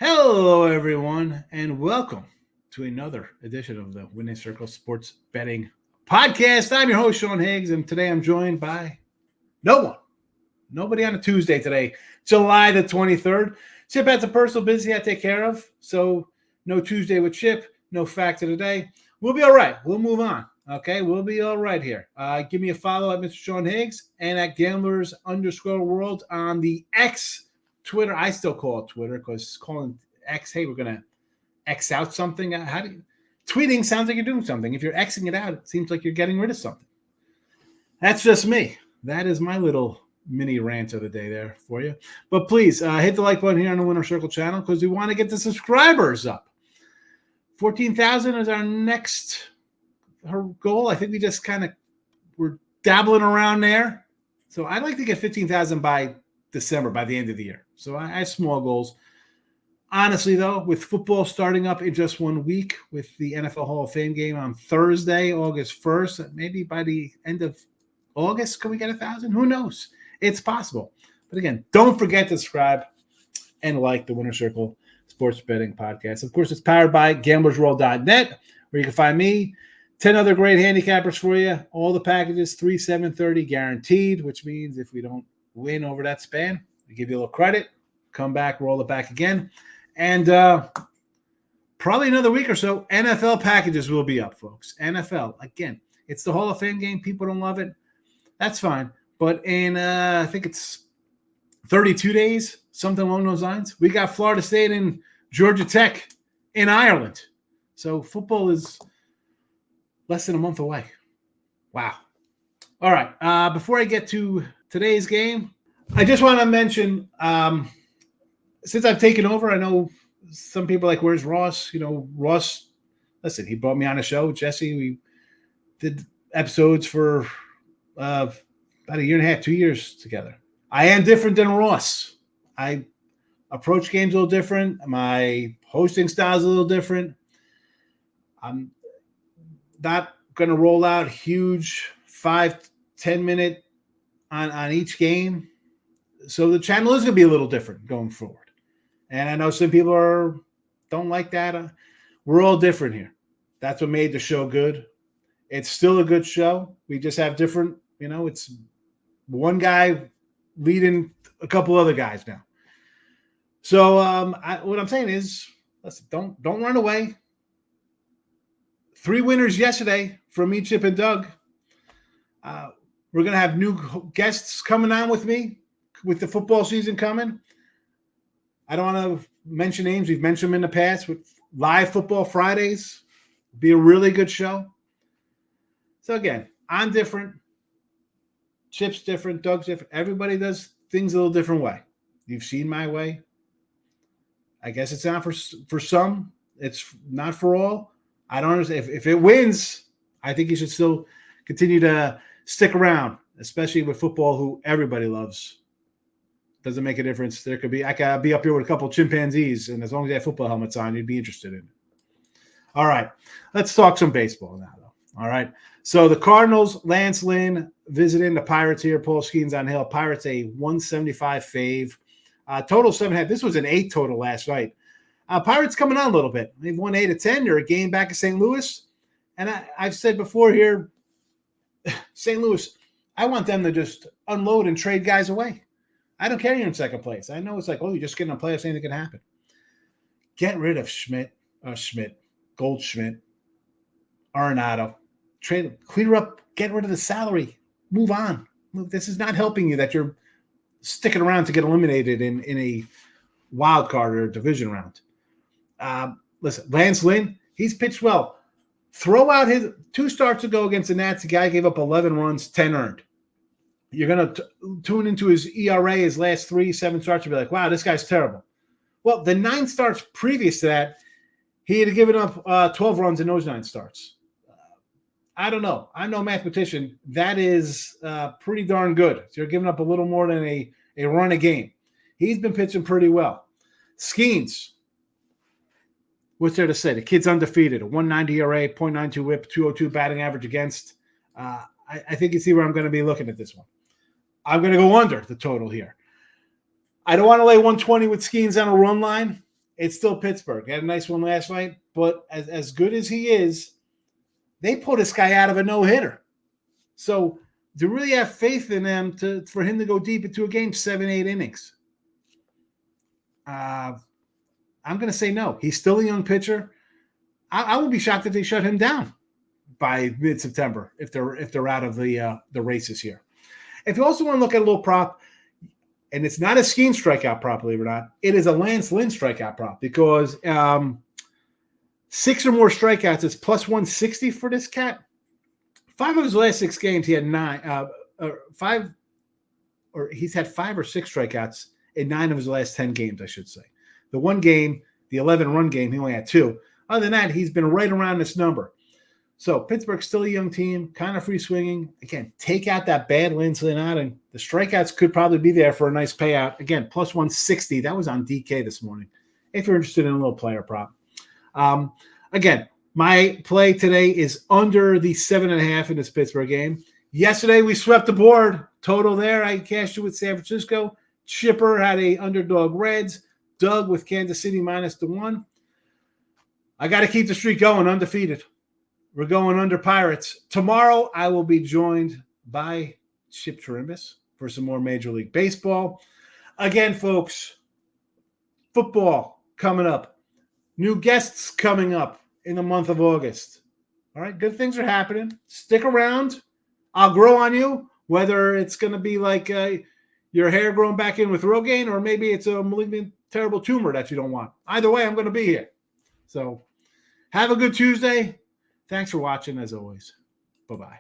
Hello, everyone, and welcome to another edition of the Winning Circle Sports Betting Podcast. I'm your host, Sean Higgs, and today I'm joined by no one. Nobody on a Tuesday today, July the 23rd. Chip had some personal business I take care of, so no Tuesday with Chip, no fact of the day. We'll be all right. We'll move on. Okay, we'll be all right here. Give me a follow at Mr. Sean Higgs and at Gamblers_World on the X Twitter. I still call it Twitter because calling X, hey, we're gonna X out something. How do you tweeting sounds like you're doing something. If you're Xing it out, it seems like you're getting rid of something. That's just me. That is my little mini rant of the day there for you. But please hit the like button here on the Winner Circle channel because we want to get the subscribers up. 14,000 is our next goal. I think we just we're dabbling around there. So I'd like to get 15,000 by December, by the end of the year. So I have small goals. Honestly, though, with football starting up in just 1 week with the NFL Hall of Fame game on Thursday, August 1st, maybe by the end of August, can we get 1,000? Who knows? It's possible. But again, don't forget to subscribe and like the Winner Circle Sports Betting Podcast. Of course, it's powered by gamblersworld.net, where you can find me, 10 other great handicappers for you, all the packages, 3, 7, 30 guaranteed, which means if we don't win over that span, we give you a little credit, come back, roll it back again. And probably another week or so, NFL packages will be up, folks. NFL, again, it's the Hall of Fame game. People don't love it. That's fine. But in, I think it's 32 days, something along those lines, we got Florida State and Georgia Tech in Ireland. So football is less than a month away. Wow. All right. Before I get to today's game, I just want to mention, since I've taken over, I know some people are like, where's Ross? You know, Ross, listen, he brought me on a show. Jesse, we did episodes for about a year and a half, 2 years together. I am different than Ross. I approach games a little different. My hosting style is a little different. I'm not going to roll out huge 5-10 minute on each game. So the channel is going to be a little different going forward. And I know some people don't like that. We're all different here. That's what made the show good. It's still a good show. We just have different, it's one guy leading a couple other guys now. So what I'm saying is, listen, don't run away. 3 winners yesterday from me, Chip, and Doug. We're going to have new guests coming on with me with the football season coming. I don't want to mention names. We've mentioned them in the past with live football Fridays. It'll be a really good show. So again, I'm different. Chip's different. Doug's different. Everybody does things a little different way. You've seen my way. I guess it's not for some. It's not for all. I don't understand. If it wins, I think you should still continue to stick around, especially with football, who everybody loves. Doesn't make a difference. I could be up here with a couple of chimpanzees, and as long as they have football helmets on, you'd be interested in it. All right, let's talk some baseball now, though. All right, so the Cardinals, Lance Lynn visiting the Pirates here. Paul Skeens on Hill. Pirates a 175 fave. Total 7.5. This was an 8 total last night. Pirates coming on a little bit. They've won 8 of 10. They're a game back at St. Louis. And I've said before here, St. Louis, I want them to just unload and trade guys away. I don't care you're in second place. I know it's like, you're just getting a playoffs, anything can happen. Get rid of Goldschmidt, Arenado. Trade, clear up, get rid of the salary. Move on. This is not helping you that you're sticking around to get eliminated in a wild card or division round. Listen, Lance Lynn, he's pitched well. Throw out his 2 starts ago against the Nats. The guy gave up 11 runs, 10 earned. You're going to tune into his ERA, his last 3-7 starts, and be like, wow, this guy's terrible. Well, the 9 starts previous to that, he had given up 12 runs in those 9 starts. I don't know. I'm no mathematician. That is pretty darn good. So you're giving up a little more than a run a game. He's been pitching pretty well. Skeens, what's there to say? The kid's undefeated, a 190 ERA, .92 whip, 202 batting average against. I think you see where I'm going to be looking at this one. I'm going to go under the total here. I don't want to lay 120 with Skeens on a run line. it's still Pittsburgh. They had a nice one last night, but as good as he is, they pulled this guy out of a no-hitter. So to really have faith in them for him to go deep into a game, 7-8 innings, I'm going to say no. He's still a young pitcher. I would be shocked if they shut him down by mid-September if they're out of the races here. If you also want to look at a little prop, and it's not a Skeen strikeout prop, believe it or not, it is a Lance Lynn strikeout prop because 6 or more strikeouts is plus 160 for this cat. 5 of his last 6 games, he had he's had 5 or 6 strikeouts in 9 of his last 10 games, I should say. The one game, the 11-run game, he only had 2. Other than that, he's been right around this number. So Pittsburgh's still a young team, kind of free swinging. Again, take out that bad Lance Lynn outing. The strikeouts could probably be there for a nice payout. Again, plus 160. That was on DK this morning. If you're interested in a little player prop. Again, my play today is under the 7.5 in this Pittsburgh game. Yesterday, we swept the board. Total there, I cashed it with San Francisco. Chipper had a underdog Reds. Doug with Kansas City -1. I got to keep the streak going, undefeated. We're going under Pirates. Tomorrow, I will be joined by Chip Chirimbus for some more Major League Baseball. Again, folks, football coming up. New guests coming up in the month of August. All right, good things are happening. Stick around. I'll grow on you, whether it's going to be like your hair growing back in with Rogaine or maybe it's a malignant, terrible tumor that you don't want. Either way, I'm going to be here. So have a good Tuesday. Thanks for watching, as always. Bye-bye.